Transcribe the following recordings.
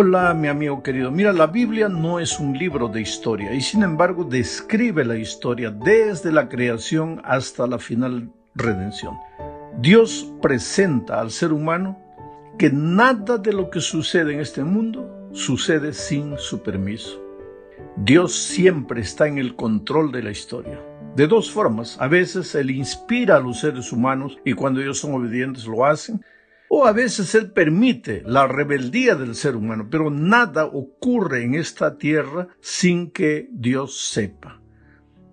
Hola, mi amigo querido. Mira, la Biblia no es un libro de historia y sin embargo describe la historia desde la creación hasta la final redención. Dios presenta al ser humano que nada de lo que sucede en este mundo sucede sin su permiso. Dios siempre está en el control de la historia. De dos formas: a veces Él inspira a los seres humanos y cuando ellos son obedientes lo hacen, o a veces Él permite la rebeldía del ser humano, pero nada ocurre en esta tierra sin que Dios sepa.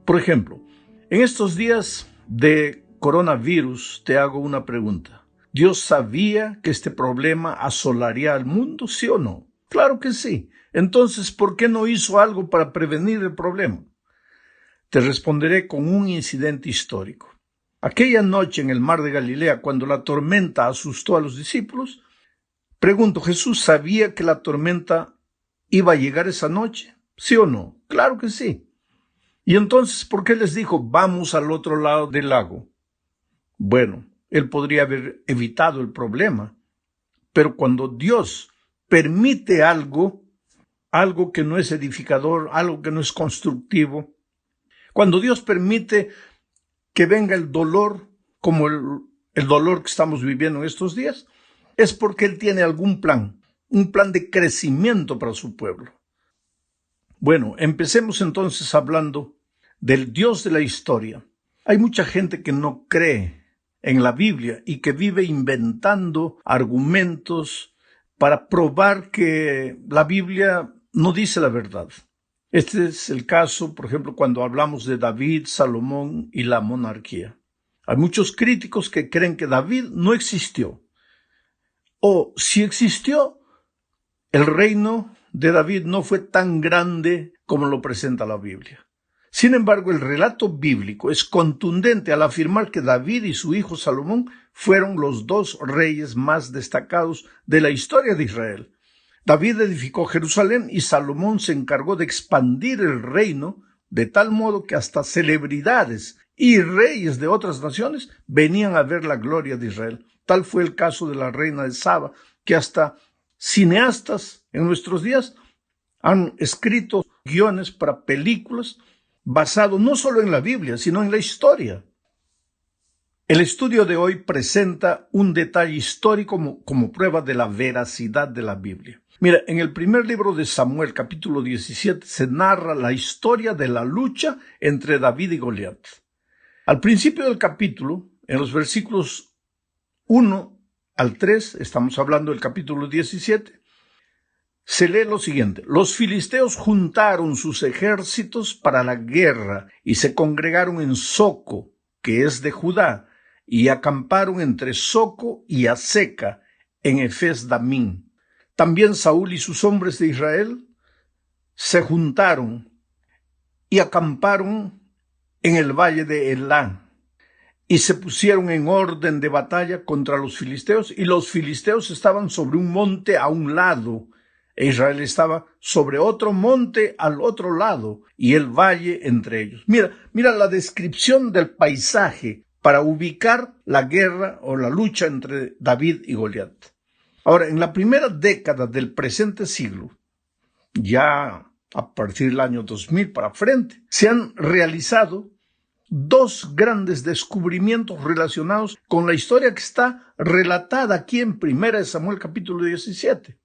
Por ejemplo, en estos días de coronavirus te hago una pregunta. ¿Dios sabía que este problema asolaría al mundo, sí o no? Claro que sí. Entonces, ¿por qué no hizo algo para prevenir el problema? Te responderé con un incidente histórico. Aquella noche en el mar de Galilea, cuando la tormenta asustó a los discípulos, pregunto, ¿Jesús sabía que la tormenta iba a llegar esa noche? ¿Sí o no? Claro que sí. Y entonces, ¿por qué les dijo, vamos al otro lado del lago? Bueno, Él podría haber evitado el problema, pero cuando Dios permite algo que no es edificador, algo que no es constructivo, cuando Dios permite que venga el dolor, como el dolor que estamos viviendo en estos días, es porque Él tiene algún plan, un plan de crecimiento para su pueblo. Bueno, empecemos entonces hablando del Dios de la historia. Hay mucha gente que no cree en la Biblia y que vive inventando argumentos para probar que la Biblia no dice la verdad. Este es el caso, por ejemplo, cuando hablamos de David, Salomón y la monarquía. Hay muchos críticos que creen que David no existió. O si existió, el reino de David no fue tan grande como lo presenta la Biblia. Sin embargo, el relato bíblico es contundente al afirmar que David y su hijo Salomón fueron los dos reyes más destacados de la historia de Israel. David edificó Jerusalén y Salomón se encargó de expandir el reino de tal modo que hasta celebridades y reyes de otras naciones venían a ver la gloria de Israel. Tal fue el caso de la reina de Saba, que hasta cineastas en nuestros días han escrito guiones para películas basados no solo en la Biblia, sino en la historia. El estudio de hoy presenta un detalle histórico como prueba de la veracidad de la Biblia. Mira, en el primer libro de Samuel, capítulo 17, se narra la historia de la lucha entre David y Goliat. Al principio del capítulo, en los versículos 1 al 3, estamos hablando del capítulo 17, se lee lo siguiente: los filisteos juntaron sus ejércitos para la guerra y se congregaron en Soco, que es de Judá, y acamparon entre Soco y Aseca, en Efes Damín. También Saúl y sus hombres de Israel se juntaron y acamparon en el valle de Elá y se pusieron en orden de batalla contra los filisteos, y los filisteos estaban sobre un monte a un lado, e Israel estaba sobre otro monte al otro lado, y el valle entre ellos. Mira la descripción del paisaje para ubicar la guerra o la lucha entre David y Goliat. Ahora, en la primera década del presente siglo, ya a partir del año 2000 para frente, se han realizado dos grandes descubrimientos relacionados con la historia que está relatada aquí en 1 Samuel capítulo 17.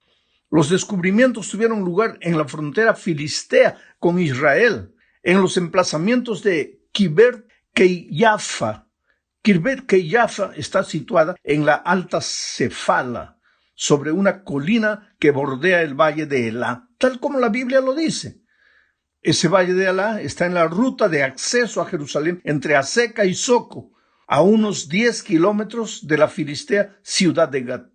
Los descubrimientos tuvieron lugar en la frontera filistea con Israel, en los emplazamientos de Kibbert Keiyafa. Kibbert Keiyafa está situada en la Alta Cefala, sobre una colina que bordea el valle de Elá, tal como la Biblia lo dice. Ese valle de Elá está en la ruta de acceso a Jerusalén entre Aseca y Soco, a unos 10 kilómetros de la filistea ciudad de Gat.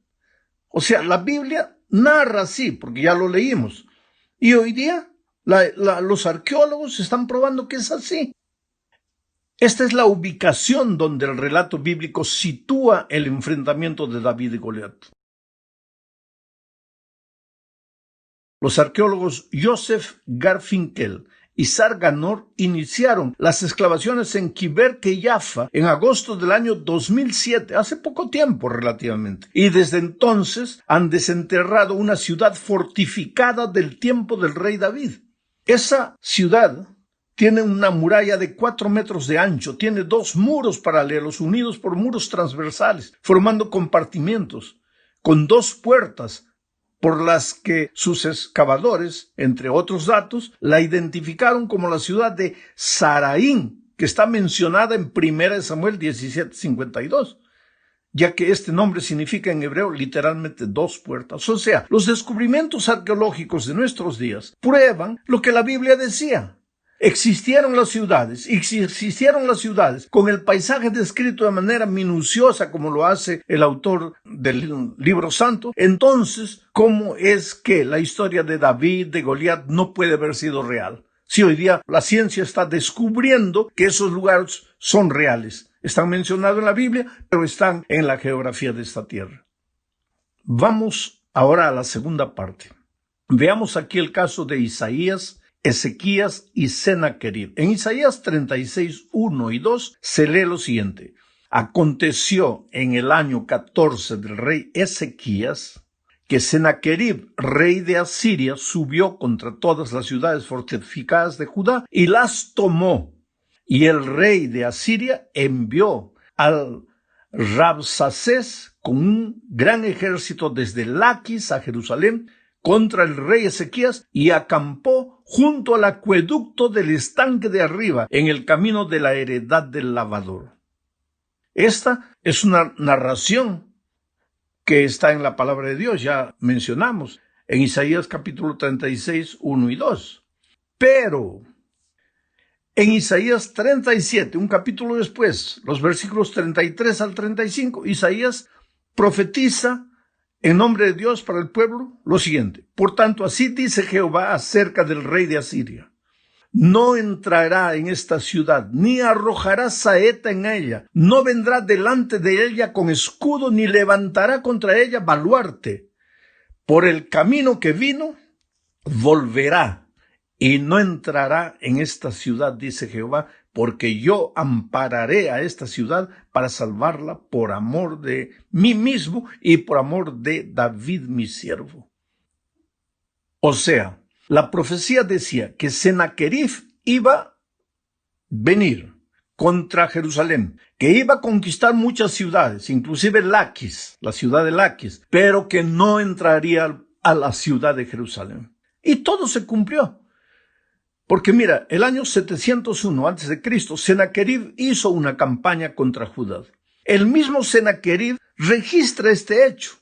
O sea, la Biblia narra así, porque ya lo leímos. Y hoy día los arqueólogos están probando que es así. Esta es la ubicación donde el relato bíblico sitúa el enfrentamiento de David y Goliat. Los arqueólogos Joseph Garfinkel y Sarganor iniciaron las excavaciones en Kibbutz Jaffa en agosto del año 2007, hace poco tiempo relativamente, y desde entonces han desenterrado una ciudad fortificada del tiempo del rey David. Esa ciudad tiene una muralla de 4 metros de ancho, tiene 2 muros paralelos unidos por muros transversales, formando compartimientos, con 2 puertas, por las que sus excavadores, entre otros datos, la identificaron como la ciudad de Saraín, que está mencionada en 1 Samuel 17:52, ya que este nombre significa en hebreo literalmente 2 puertas. O sea, los descubrimientos arqueológicos de nuestros días prueban lo que la Biblia decía. Existieron las ciudades, y si existieron las ciudades con el paisaje descrito de manera minuciosa como lo hace el autor del libro santo, entonces, ¿cómo es que la historia de David, de Goliat, no puede haber sido real? Si hoy día la ciencia está descubriendo que esos lugares son reales, están mencionados en la Biblia, pero están en la geografía de esta tierra. Vamos ahora a la segunda parte. Veamos aquí el caso de Isaías, Ezequías y Sennacherib. En Isaías 36, 1 y 2 se lee lo siguiente. Aconteció en el año 14 del rey Ezequías que Sennacherib, rey de Asiria, subió contra todas las ciudades fortificadas de Judá y las tomó. Y el rey de Asiria envió al Rabsacés con un gran ejército desde Laquis a Jerusalén contra el rey Ezequías y acampó junto al acueducto del estanque de arriba, en el camino de la heredad del lavador. Esta es una narración que está en la palabra de Dios, ya mencionamos, en Isaías capítulo 36, 1 y 2. Pero en Isaías 37, un capítulo después, los versículos 33 al 35, Isaías profetiza en nombre de Dios para el pueblo lo siguiente. Por tanto, así dice Jehová acerca del rey de Asiria. No entrará en esta ciudad, ni arrojará saeta en ella, no vendrá delante de ella con escudo, ni levantará contra ella baluarte. Por el camino que vino, volverá, y no entrará en esta ciudad, dice Jehová, porque yo ampararé a esta ciudad para salvarla por amor de mí mismo y por amor de David mi siervo. O sea, la profecía decía que Sennacherib iba a venir contra Jerusalén, que iba a conquistar muchas ciudades, inclusive Laquis, la ciudad de Laquis, pero que no entraría a la ciudad de Jerusalén. Y todo se cumplió. Porque mira, el año 701 a.C., Sennacherib hizo una campaña contra Judá. El mismo Sennacherib registra este hecho.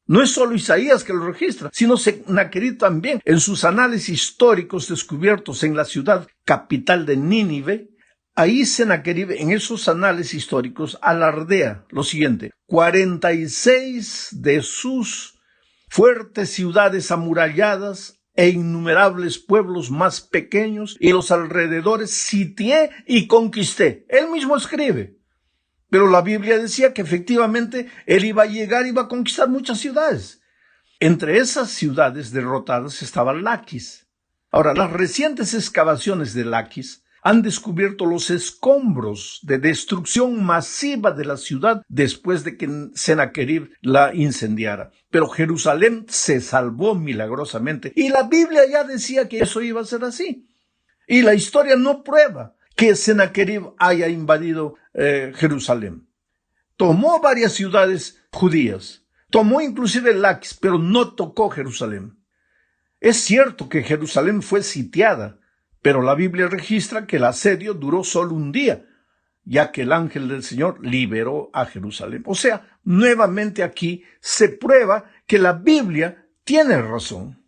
No es solo Isaías que lo registra, sino Sennacherib también. En sus análisis históricos descubiertos en la ciudad capital de Nínive, ahí Sennacherib en esos análisis históricos alardea lo siguiente. 46 de sus fuertes ciudades amuralladas e innumerables pueblos más pequeños y los alrededores sitié y conquisté. Él mismo escribe. Pero la Biblia decía que efectivamente él iba a llegar, iba a conquistar muchas ciudades. Entre esas ciudades derrotadas estaba Laquis. Ahora, las recientes excavaciones de Laquis han descubierto los escombros de destrucción masiva de la ciudad después de que Sennacherib la incendiara. Pero Jerusalén se salvó milagrosamente. Y la Biblia ya decía que eso iba a ser así. Y la historia no prueba que Sennacherib haya invadido Jerusalén. Tomó varias ciudades judías. Tomó inclusive Laquis, pero no tocó Jerusalén. Es cierto que Jerusalén fue sitiada, pero la Biblia registra que el asedio duró solo un día, ya que el ángel del Señor liberó a Jerusalén. O sea, nuevamente aquí se prueba que la Biblia tiene razón.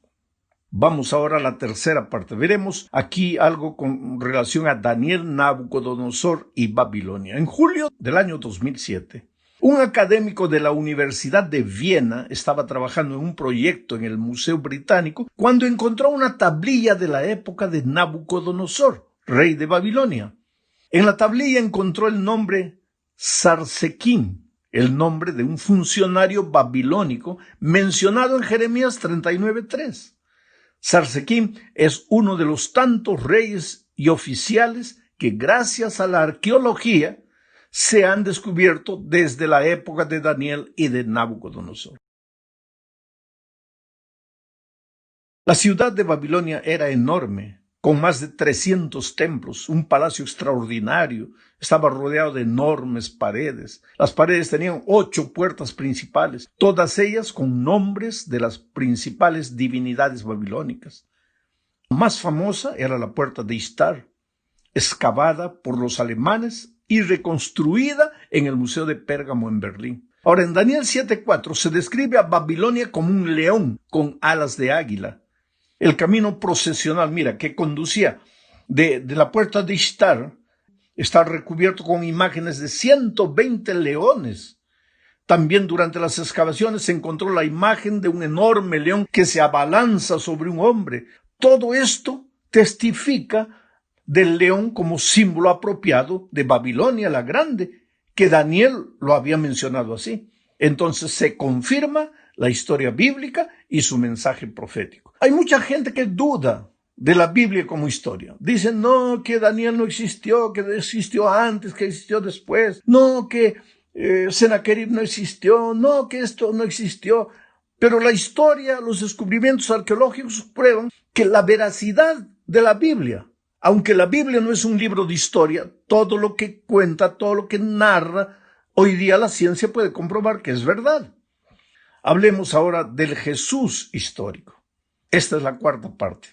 Vamos ahora a la tercera parte. Veremos aquí algo con relación a Daniel, Nabucodonosor y Babilonia. En julio del año 2007, un académico de la Universidad de Viena estaba trabajando en un proyecto en el Museo Británico cuando encontró una tablilla de la época de Nabucodonosor, rey de Babilonia. En la tablilla encontró el nombre Sarsequín, el nombre de un funcionario babilónico mencionado en Jeremías 39:3. Sarsequim es uno de los tantos reyes y oficiales que gracias a la arqueología se han descubierto desde la época de Daniel y de Nabucodonosor. La ciudad de Babilonia era enorme, con más de 300 templos, un palacio extraordinario, estaba rodeado de enormes paredes. Las paredes tenían 8 puertas principales, todas ellas con nombres de las principales divinidades babilónicas. La más famosa era la puerta de Ishtar, excavada por los alemanes y reconstruida en el Museo de Pérgamo en Berlín. Ahora, en Daniel 7:4 se describe a Babilonia como un león con alas de águila. El camino procesional, mira, que conducía de la puerta de Ishtar, está recubierto con imágenes de 120 leones. También durante las excavaciones se encontró la imagen de un enorme león que se abalanza sobre un hombre. Todo esto testifica del león como símbolo apropiado de Babilonia la Grande, que Daniel lo había mencionado así. Entonces se confirma la historia bíblica y su mensaje profético. Hay mucha gente que duda de la Biblia como historia. Dicen, no, que Daniel no existió, que existió antes, que existió después. No, que Sennacherib no existió. No, que esto no existió. Pero la historia, los descubrimientos arqueológicos prueban que la veracidad de la Biblia, aunque la Biblia no es un libro de historia, todo lo que cuenta, todo lo que narra, hoy día la ciencia puede comprobar que es verdad. Hablemos ahora del Jesús histórico. Esta es la cuarta parte.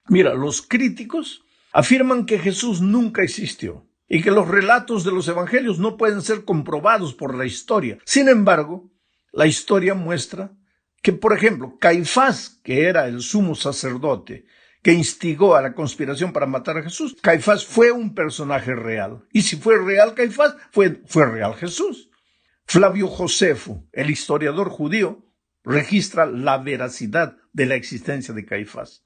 Mira, los críticos afirman que Jesús nunca existió y que los relatos de los evangelios no pueden ser comprobados por la historia. Sin embargo, la historia muestra que, por ejemplo, Caifás, que era el sumo sacerdote que instigó a la conspiración para matar a Jesús, Caifás fue un personaje real. Y si fue real Caifás, fue real Jesús. Flavio Josefo, el historiador judío, registra la veracidad de la existencia de Caifás.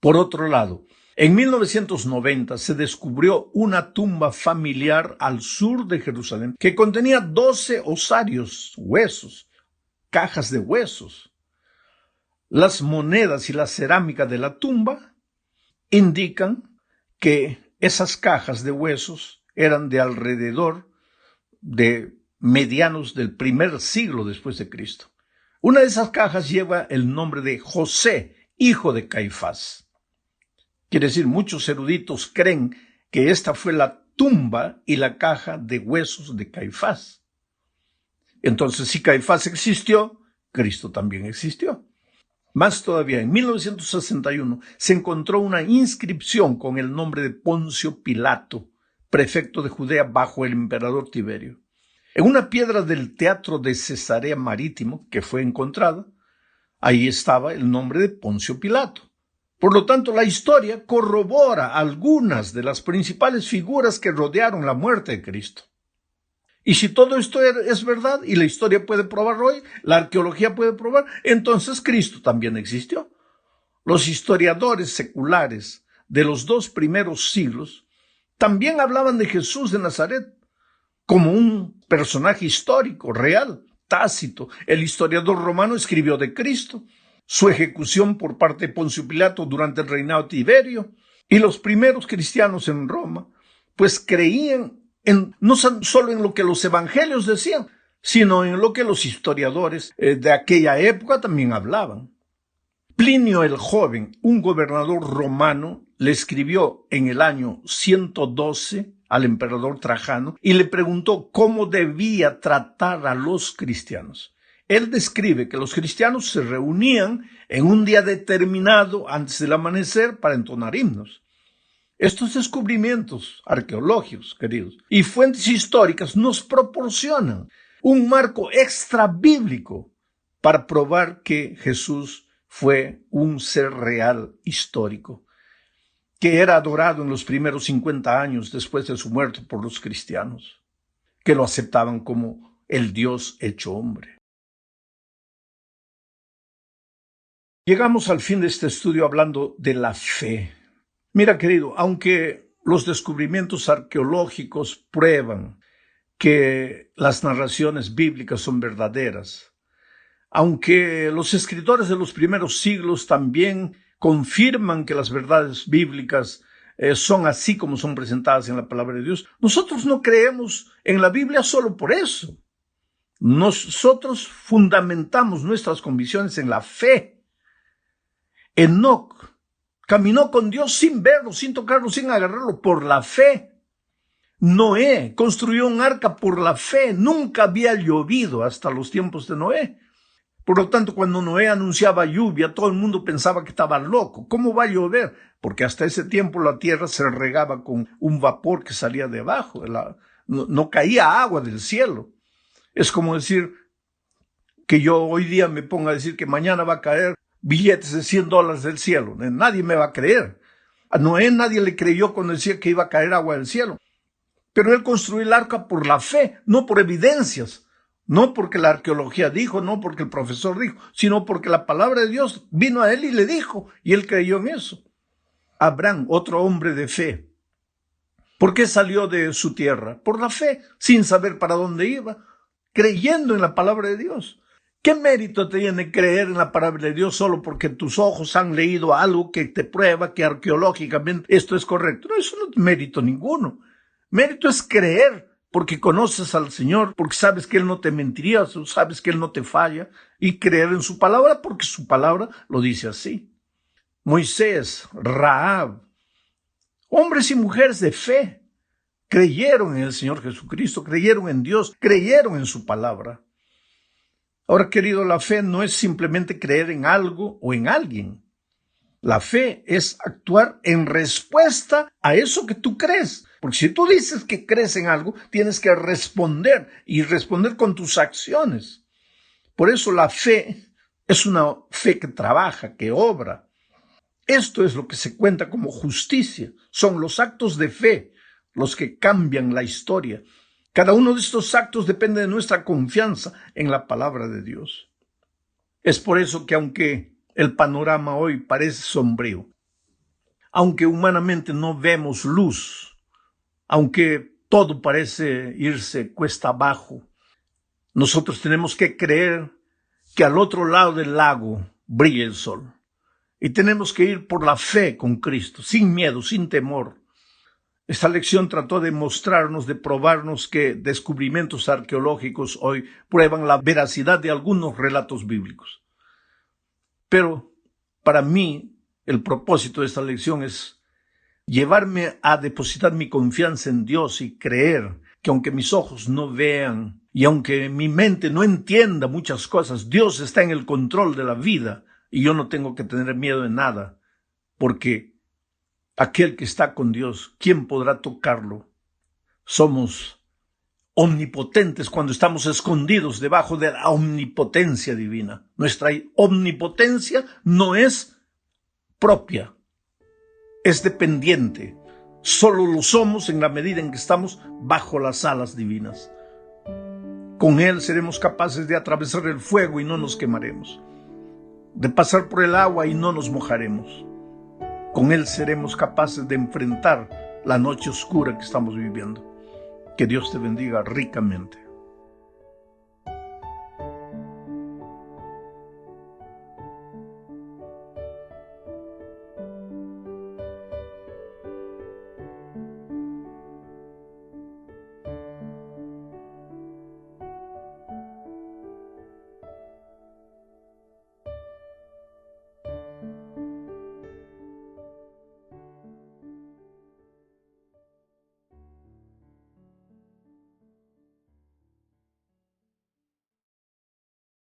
Por otro lado, en 1990 se descubrió una tumba familiar al sur de Jerusalén que contenía 12 osarios, huesos, cajas de huesos. Las monedas y la cerámica de la tumba indican que esas cajas de huesos eran de alrededor de medianos del primer siglo después de Cristo. Una de esas cajas lleva el nombre de José, hijo de Caifás. Quiere decir, muchos eruditos creen que esta fue la tumba y la caja de huesos de Caifás. Entonces, si Caifás existió, Cristo también existió. Más todavía, en 1961 se encontró una inscripción con el nombre de Poncio Pilato, prefecto de Judea bajo el emperador Tiberio. En una piedra del teatro de Cesarea Marítimo, que fue encontrada, ahí estaba el nombre de Poncio Pilato. Por lo tanto, la historia corrobora algunas de las principales figuras que rodearon la muerte de Cristo. Y si todo esto es verdad, y la historia puede probarlo hoy, la arqueología puede probar, entonces Cristo también existió. Los historiadores seculares de los 2 primeros siglos también hablaban de Jesús de Nazaret como un personaje histórico, real. Tácito, el historiador romano, escribió de Cristo, su ejecución por parte de Poncio Pilato durante el reinado de Tiberio, y los primeros cristianos en Roma, pues creían no solo en lo que los evangelios decían, sino en lo que los historiadores de aquella época también hablaban. Plinio el Joven, un gobernador romano, le escribió en el año 112 al emperador Trajano y le preguntó cómo debía tratar a los cristianos. Él describe que los cristianos se reunían en un día determinado antes del amanecer para entonar himnos. Estos descubrimientos arqueológicos, queridos, y fuentes históricas nos proporcionan un marco extra bíblico para probar que Jesús fue un ser real histórico, que era adorado en los primeros 50 años después de su muerte por los cristianos, que lo aceptaban como el Dios hecho hombre. Llegamos al fin de este estudio hablando de la fe. Mira, querido, aunque los descubrimientos arqueológicos prueban que las narraciones bíblicas son verdaderas, Aunque los escritores de los primeros siglos también confirman que las verdades bíblicas son así como son presentadas en la palabra de Dios, nosotros no creemos en la Biblia solo por eso. Nosotros fundamentamos nuestras convicciones en la fe. Enoc caminó con Dios sin verlo, sin tocarlo, sin agarrarlo, por la fe. Noé construyó un arca por la fe. Nunca había llovido hasta los tiempos de Noé. Por lo tanto, cuando Noé anunciaba lluvia, todo el mundo pensaba que estaba loco. ¿Cómo va a llover? Porque hasta ese tiempo la tierra se regaba con un vapor que salía de abajo. No caía agua del cielo. Es como decir que yo hoy día me ponga a decir que mañana va a caer billetes de $100 del cielo. Nadie me va a creer. A Noé nadie le creyó cuando decía que iba a caer agua del cielo. Pero él construyó el arca por la fe, no por evidencias. No porque la arqueología dijo, no porque el profesor dijo, sino porque la palabra de Dios vino a él y le dijo, y él creyó en eso. Abraham, otro hombre de fe. ¿Por qué salió de su tierra? Por la fe, sin saber para dónde iba, creyendo en la palabra de Dios. ¿Qué mérito tiene creer en la palabra de Dios solo porque tus ojos han leído algo que te prueba que arqueológicamente esto es correcto? No, eso no es mérito ninguno. Mérito es creer porque conoces al Señor, porque sabes que Él no te mentiría, sabes que Él no te falla, y creer en su palabra porque su palabra lo dice así. Moisés, Rahab, hombres y mujeres de fe, creyeron en el Señor Jesucristo, creyeron en Dios, creyeron en su palabra. Ahora, querido, la fe no es simplemente creer en algo o en alguien. La fe es actuar en respuesta a eso que tú crees. Porque si tú dices que crees en algo, tienes que responder y responder con tus acciones. Por eso la fe es una fe que trabaja, que obra. Esto es lo que se cuenta como justicia. Son los actos de fe los que cambian la historia. Cada uno de estos actos depende de nuestra confianza en la palabra de Dios. Es por eso que aunque el panorama hoy parece sombrío, aunque humanamente no vemos luz, aunque todo parece irse cuesta abajo, nosotros tenemos que creer que al otro lado del lago brilla el sol. Y tenemos que ir por la fe con Cristo, sin miedo, sin temor. Esta lección trató de mostrarnos, de probarnos que descubrimientos arqueológicos hoy prueban la veracidad de algunos relatos bíblicos. Pero para mí, el propósito de esta lección es llevarme a depositar mi confianza en Dios y creer que aunque mis ojos no vean y aunque mi mente no entienda muchas cosas, Dios está en el control de la vida y yo no tengo que tener miedo de nada, porque aquel que está con Dios, ¿quién podrá tocarlo? Somos omnipotentes cuando estamos escondidos debajo de la omnipotencia divina. Nuestra omnipotencia no es propia, es dependiente. Solo lo somos en la medida en que estamos bajo las alas divinas. Con Él seremos capaces de atravesar el fuego y no nos quemaremos, de pasar por el agua y no nos mojaremos. Con Él seremos capaces de enfrentar la noche oscura que estamos viviendo. Que Dios te bendiga ricamente.